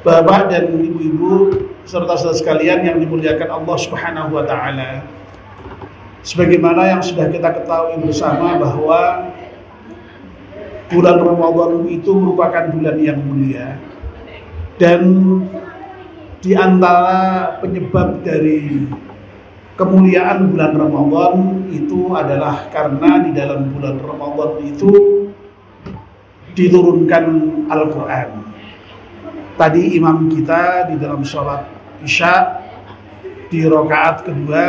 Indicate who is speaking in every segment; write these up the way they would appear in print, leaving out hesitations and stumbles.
Speaker 1: Bapak dan ibu-ibu serta saudara sekalian yang dimuliakan Allah Subhanahu wa taala. Sebagaimana yang sudah kita ketahui bersama bahwa bulan Ramadan itu merupakan bulan yang mulia, dan di antara penyebab dari kemuliaan bulan Ramadan itu adalah karena di dalam bulan Ramadan itu diturunkan Al-Quran. Tadi imam kita di dalam sholat Isya di rakaat kedua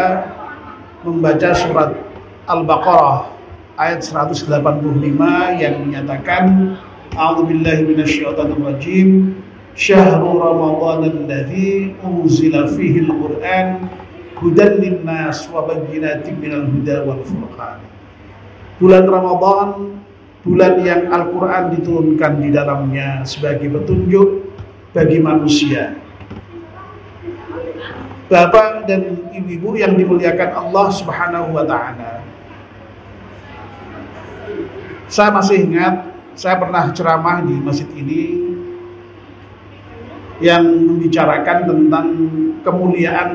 Speaker 1: membaca surat Al-Baqarah ayat 185 yang menyatakan A'udzubillahi minasyaitonirrajim, Syahrul Ramadan alladzi unzila fihi al-Qur'an hudan linnas wa bayyinatin minal huda wal furqan. Bulan Ramadan, bulan yang Al-Qur'an diturunkan di dalamnya sebagai petunjuk bagi manusia. Bapak dan ibu-ibu yang dimuliakan Allah Subhanahu wa taala. Saya masih ingat, saya pernah ceramah di masjid ini yang membicarakan tentang kemuliaan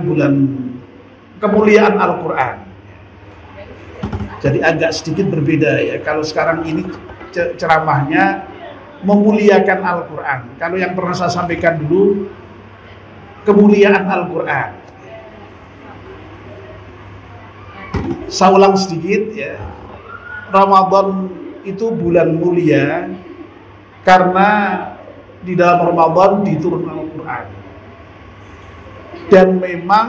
Speaker 1: Al-Quran. Jadi agak sedikit berbeda ya. Kalau sekarang ini ceramahnya memuliakan Al-Quran. Kalau yang pernah saya sampaikan dulu, kemuliaan Al-Quran. Saya ulang sedikit ya. Ramadan itu bulan mulia karena di dalam Ramadan diturunkan Al-Quran. Dan memang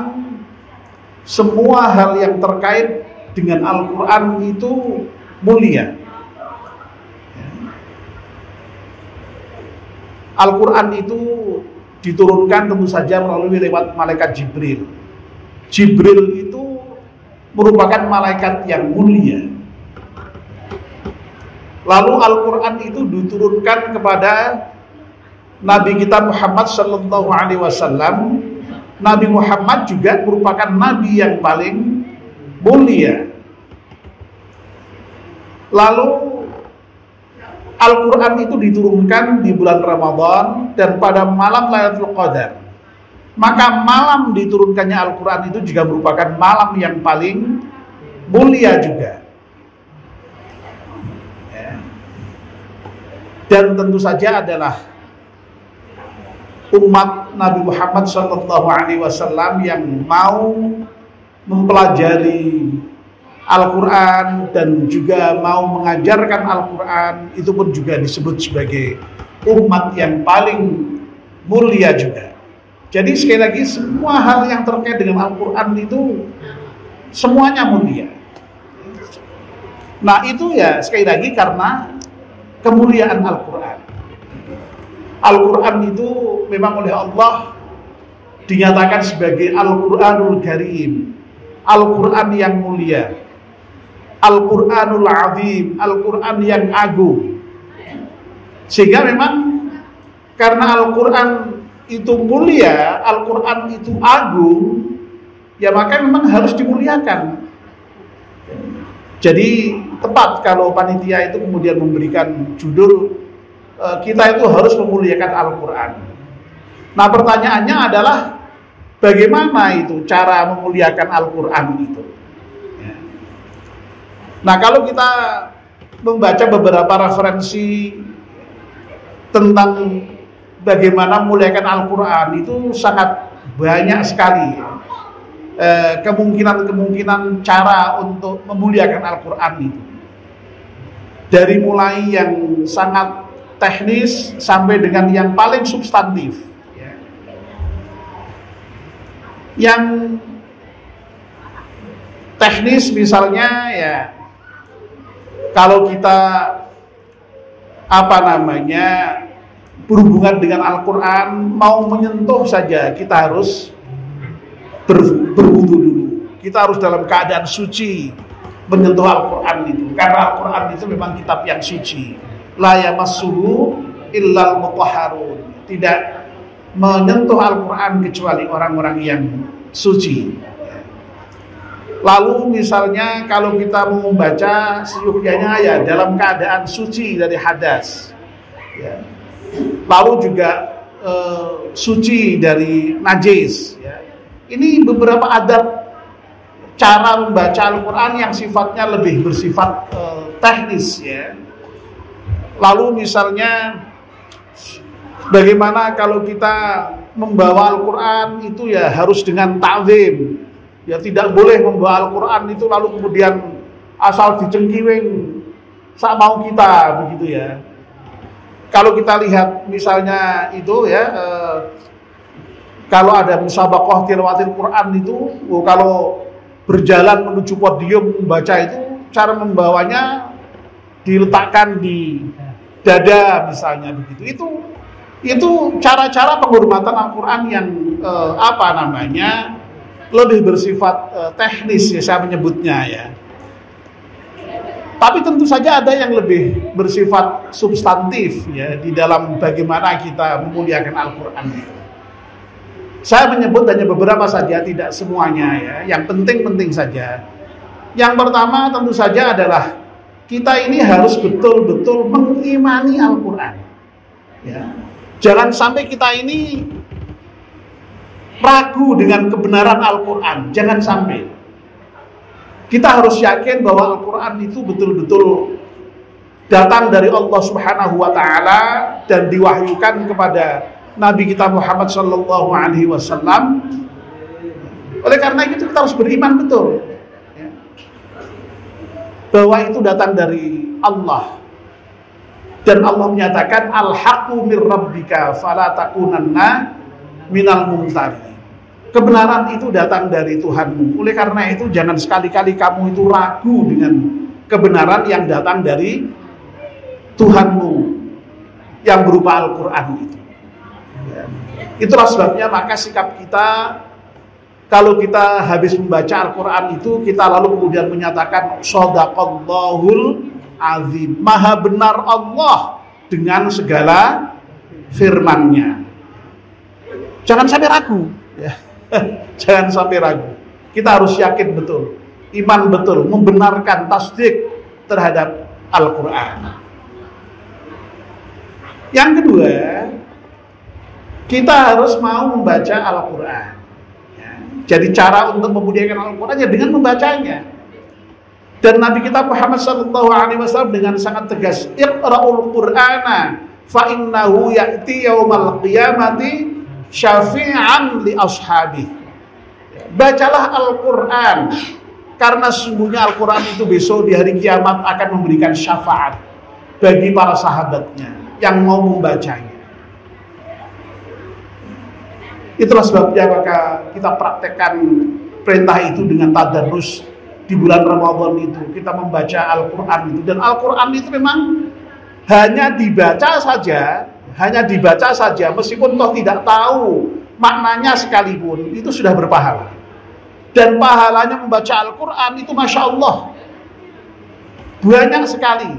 Speaker 1: semua hal yang terkait dengan Al-Quran itu mulia. Al-Quran itu diturunkan tentu saja melalui lewat malaikat Jibril. Jibril itu merupakan malaikat yang mulia. Lalu Al-Quran itu diturunkan kepada Nabi kita Muhammad sallallahu alaihi wasallam. Nabi Muhammad juga merupakan nabi yang paling mulia. Lalu Al-Quran itu diturunkan di bulan Ramadan dan pada malam Lailatul Qadar. Maka malam diturunkannya Al-Quran itu juga merupakan malam yang paling mulia juga. Dan tentu saja adalah umat Nabi Muhammad SAW yang mau mempelajari Al-Quran dan juga mau mengajarkan Al-Quran, itu pun juga disebut sebagai umat yang paling mulia juga. Jadi sekali lagi semua hal yang terkait dengan Al-Quran itu semuanya mulia. Nah itu ya sekali lagi karena kemuliaan Al-Quran. Al-Quran itu memang oleh Allah dinyatakan sebagai Al-Quranul Karim, Al-Quran yang mulia, Al-Quranul Azim, Al-Quran yang agung. Sehingga memang karena Al-Quran itu mulia, Al-Quran itu agung, ya maka memang harus dimuliakan. Jadi tepat kalau panitia itu kemudian memberikan judul kita itu harus memuliakan Al-Quran. Nah pertanyaannya adalah bagaimana itu cara memuliakan Al-Quran itu? Nah kalau kita membaca beberapa referensi tentang bagaimana memuliakan Al-Quran itu sangat banyak sekali kemungkinan cara untuk memuliakan Al-Quran itu. Dari mulai yang sangat teknis sampai dengan yang paling substantif. Yang teknis misalnya ya, kalau kita berhubungan dengan Al-Quran, mau menyentuh saja kita harus berwudu dulu. Kita harus dalam keadaan suci menyentuh Al-Quran itu, karena Al-Quran itu memang kitab yang suci. La yamassuhu illal mutahharun. Tidak menyentuh Al-Quran kecuali orang-orang yang suci. Lalu misalnya kalau kita mau membaca seyukyanya ya dalam keadaan suci dari hadas. Lalu juga suci dari najis. Ya. Ini beberapa adab cara membaca Al-Quran yang sifatnya lebih bersifat teknis. Ya. Lalu misalnya bagaimana kalau kita membawa Al-Quran itu ya harus dengan ta'zim. Ya tidak boleh membawa Al-Quran itu lalu kemudian asal dicengkiwing sak mau kita, begitu ya. Kalau kita lihat misalnya itu ya, kalau ada musabaqah tilawatil Quran itu, kalau berjalan menuju podium membaca itu, cara membawanya diletakkan di dada misalnya, begitu. Itu cara-cara penghormatan Al-Quran yang lebih bersifat teknis ya saya menyebutnya ya. Tapi tentu saja ada yang lebih bersifat substantif ya di dalam bagaimana kita memuliakan Al-Quran. Saya menyebut hanya beberapa saja, tidak semuanya ya. Yang penting-penting saja. Yang pertama tentu saja adalah kita ini harus betul-betul mengimani Al-Quran. Ya. Jangan sampai kita ini ragu dengan kebenaran Al-Quran. Jangan sampai. Kita harus yakin bahwa Al-Quran itu betul-betul datang dari Allah Subhanahu wa Ta'ala dan diwahyukan kepada Nabi kita Muhammad Sallallahu Alaihi Wasallam. Oleh karena itu kita harus beriman betul ya, bahwa itu datang dari Allah. Dan Allah menyatakan al-haqqu mir rabbika fala takunanna minal mumtarin. Kebenaran itu datang dari Tuhanmu. Oleh karena itu jangan sekali-kali kamu itu ragu dengan kebenaran yang datang dari Tuhanmu yang berupa Al-Quran itu. Ya. Itulah sebabnya maka sikap kita kalau kita habis membaca Al-Quran itu kita lalu kemudian menyatakan shadaqallahul azim. Maha benar Allah dengan segala firman-Nya. Jangan sampai ragu. Ya. Jangan sampai ragu. Kita harus yakin betul, iman betul, membenarkan tasdik terhadap Al-Quran. Yang kedua, kita harus mau membaca Al-Quran ya. Jadi cara untuk memuliakan Al-Quran ya dengan membacanya. Dan Nabi kita Muhammad SAW dengan sangat tegas, Iqra'ul Qur'ana fa innahu ya'ti yaumal qiyamati syafi'an li ashabi. Bacalah Al-Quran karena sesungguhnya Al-Quran itu besok di hari kiamat akan memberikan syafaat bagi para sahabatnya yang mau membacanya. Itulah sebabnya maka kita praktekkan perintah itu dengan tadarus di bulan Ramadan itu. Kita membaca Al-Quran itu. Dan Al-Quran itu memang hanya dibaca saja meskipun toh tidak tahu maknanya sekalipun itu sudah berpahala. Dan pahalanya membaca Al-Quran itu Masya Allah banyak sekali.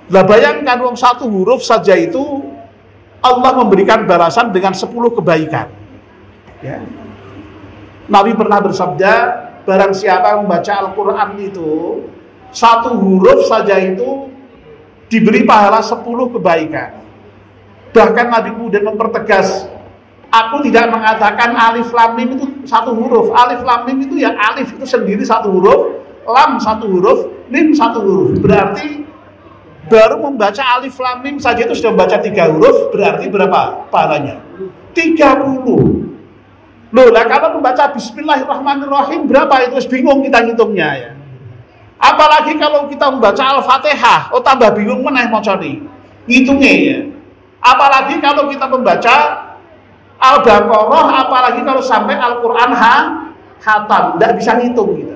Speaker 1: Lah bayangkan satu huruf saja itu Allah memberikan balasan dengan 10 kebaikan ya. Nabi pernah bersabda, barang siapa membaca Al-Quran itu satu huruf saja itu diberi pahala 10 kebaikan. Bahkan Nabi kemudian mempertegas, aku tidak mengatakan alif lam mim itu satu huruf. Alif lam mim itu ya alif itu sendiri satu huruf, lam satu huruf, mim satu huruf. Berarti baru membaca alif lam mim saja itu sudah membaca 3 huruf, berarti berapa pahalanya? 30. Loh, lah kalau membaca Bismillahirrahmanirrahim berapa itu? Bingung kita ngitungnya ya. Apalagi kalau kita membaca Al-Fatihah, tambah bingung meneh macane ngitungnya ya. Apalagi kalau kita membaca Al-Baqarah, apalagi kalau sampai Al-Quran hatam, tidak bisa ngitung kita.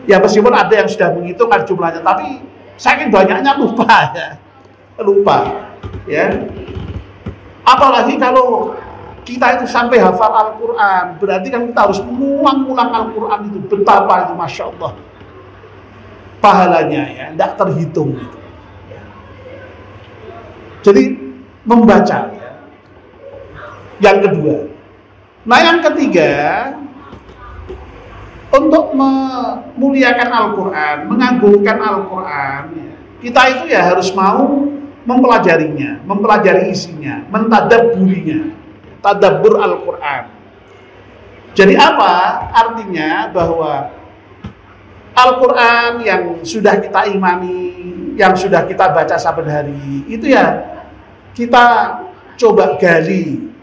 Speaker 1: Ya meskipun ada yang sudah menghitung ada jumlahnya, tapi saking banyaknya lupa ya. Apalagi kalau kita itu sampai hafal Al-Quran, berarti kan kita harus mengulang-ulang Al-Quran itu. Betapa itu Masya Allah pahalanya ya, tidak terhitung gitu. Jadi membaca ya. Yang kedua. Nah yang ketiga, untuk memuliakan Al-Quran, mengagungkan Al-Quran, kita itu ya harus mau mempelajarinya, mempelajari isinya, mentadabburinya, tadabbur Al-Quran. Jadi apa artinya? Bahwa Al-Quran yang sudah kita imani, yang sudah kita baca saben hari, itu ya kita coba gali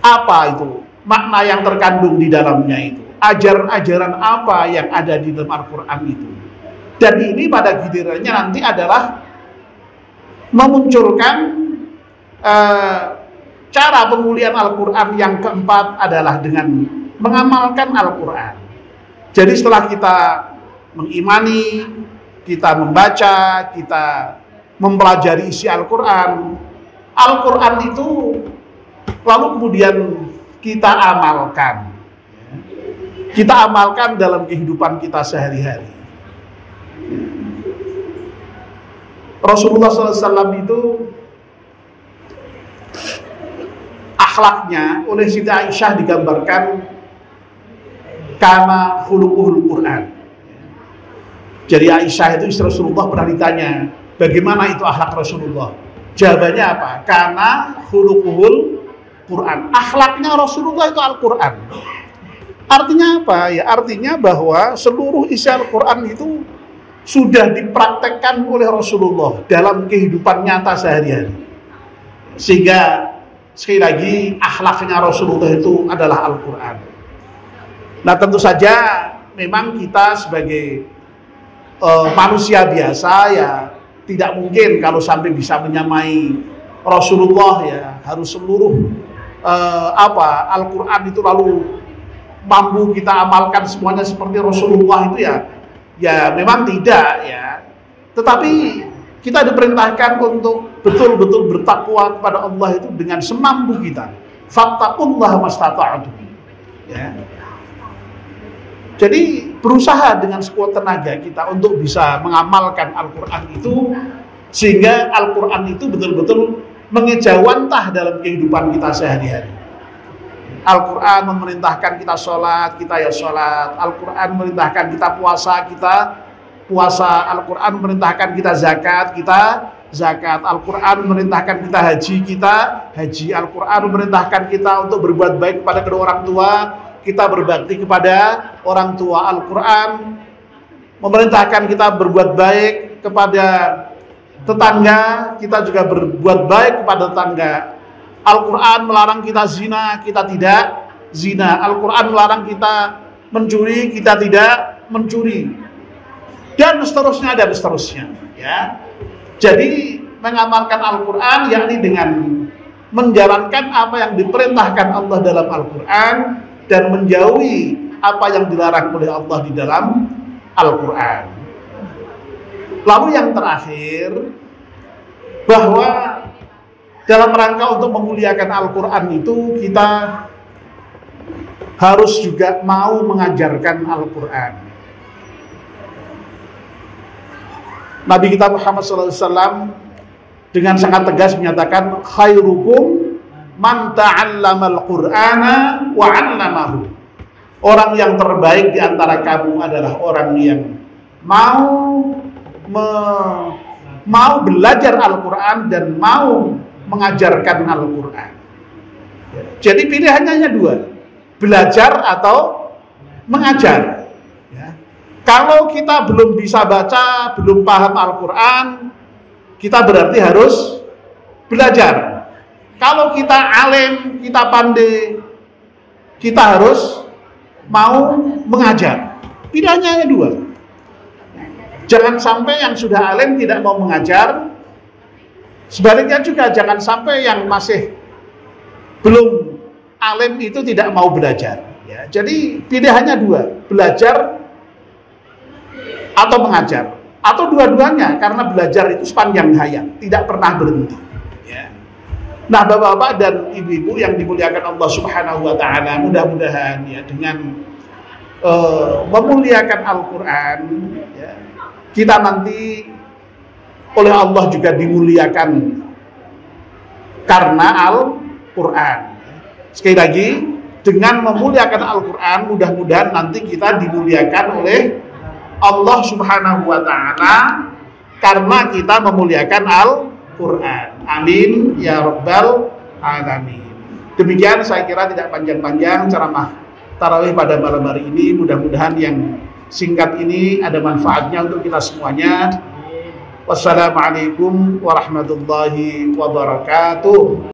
Speaker 1: apa itu makna yang terkandung di dalamnya itu, ajaran-ajaran apa yang ada di dalam Al-Quran itu. Dan ini pada gilirannya nanti adalah memunculkan cara pemulihan Al-Quran yang keempat adalah dengan mengamalkan Al-Quran. Jadi setelah kita mengimani, kita membaca, kita mempelajari isi Al-Quran, Al-Quran itu lalu kemudian kita amalkan. Kita amalkan dalam kehidupan kita sehari-hari. Rasulullah SAW itu akhlaknya oleh Siti Aisyah digambarkan kama khuluquhul Quran. Jadi Aisyah itu istri Rasulullah pernah ditanya, bagaimana itu akhlak Rasulullah? Jawabannya apa? Kana khuluquhul Quran. Akhlaknya Rasulullah itu Al-Quran. Artinya apa? Ya artinya bahwa seluruh isi Al-Quran itu sudah dipraktekkan oleh Rasulullah dalam kehidupan nyata sehari-hari. Sehingga sekali lagi akhlaknya Rasulullah itu adalah Al-Quran. Nah tentu saja memang kita sebagai manusia biasa ya tidak mungkin kalau sampai bisa menyamai Rasulullah, ya harus seluruh Al-Quran itu lalu mampu kita amalkan semuanya seperti Rasulullah itu ya memang tidak ya. Tetapi kita diperintahkan untuk betul-betul bertakwa kepada Allah itu dengan semampu kita. Fattaqullaha mastata'tum. Ya. Jadi berusaha dengan sekuat tenaga kita untuk bisa mengamalkan Al-Quran itu, sehingga Al-Quran itu betul-betul mengejawantah dalam kehidupan kita sehari-hari. Al-Quran memerintahkan kita sholat, kita ya sholat. Al-Quran memerintahkan kita puasa, kita puasa. Al-Quran memerintahkan kita zakat, kita zakat. Al-Quran memerintahkan kita haji, kita haji. Al-Quran memerintahkan kita untuk berbuat baik kepada kedua orang tua, kita berbakti kepada orang tua. Al-Quran memerintahkan kita berbuat baik kepada tetangga, kita juga berbuat baik kepada tetangga. Al-Quran melarang kita zina, kita tidak zina. Al-Quran melarang kita mencuri, kita tidak mencuri. Dan seterusnya dan seterusnya. Ya. Jadi mengamalkan Al-Quran yakni dengan menjalankan apa yang diperintahkan Allah dalam Al-Quran dan menjauhi apa yang dilarang oleh Allah di dalam Al-Quran. Lalu yang terakhir, bahwa dalam rangka untuk memuliakan Al-Quran itu kita harus juga mau mengajarkan Al-Quran. Nabi kita Muhammad SAW dengan sangat tegas menyatakan, khairukum man ta'allamal Qur'ana wa 'allamahu. Orang yang terbaik di antara kamu adalah orang yang mau belajar Al-Quran dan mau mengajarkan Al-Quran. Jadi pilihannya hanya dua, belajar atau mengajar. Ya. Kalau kita belum bisa baca, belum paham Al-Quran, kita berarti harus belajar. Kalau kita alim, kita pandai, kita harus mau mengajar. Pilihannya hanya dua. Jangan sampai yang sudah alim tidak mau mengajar. Sebaliknya juga jangan sampai yang masih belum alim itu tidak mau belajar. Ya, jadi pilihannya dua, belajar atau mengajar, atau dua-duanya, karena belajar itu sepanjang hayat, tidak pernah berhenti. Ya. Nah, bapak-bapak dan ibu-ibu yang dimuliakan Allah Subhanahu Wa Taala, mudah-mudahan ya dengan memuliakan Al-Quran, ya, kita nanti oleh Allah juga dimuliakan karena Al-Quran. Sekali lagi, dengan memuliakan Al-Quran, mudah-mudahan nanti kita dimuliakan oleh Allah Subhanahu Wa Ta'ala karena kita memuliakan Al-Quran. Quran. Amin ya rabbal alamin. Demikian saya kira tidak panjang-panjang ceramah tarawih pada malam hari ini. Mudah-mudahan yang singkat ini ada manfaatnya untuk kita semuanya. Wassalamualaikum warahmatullahi wabarakatuh.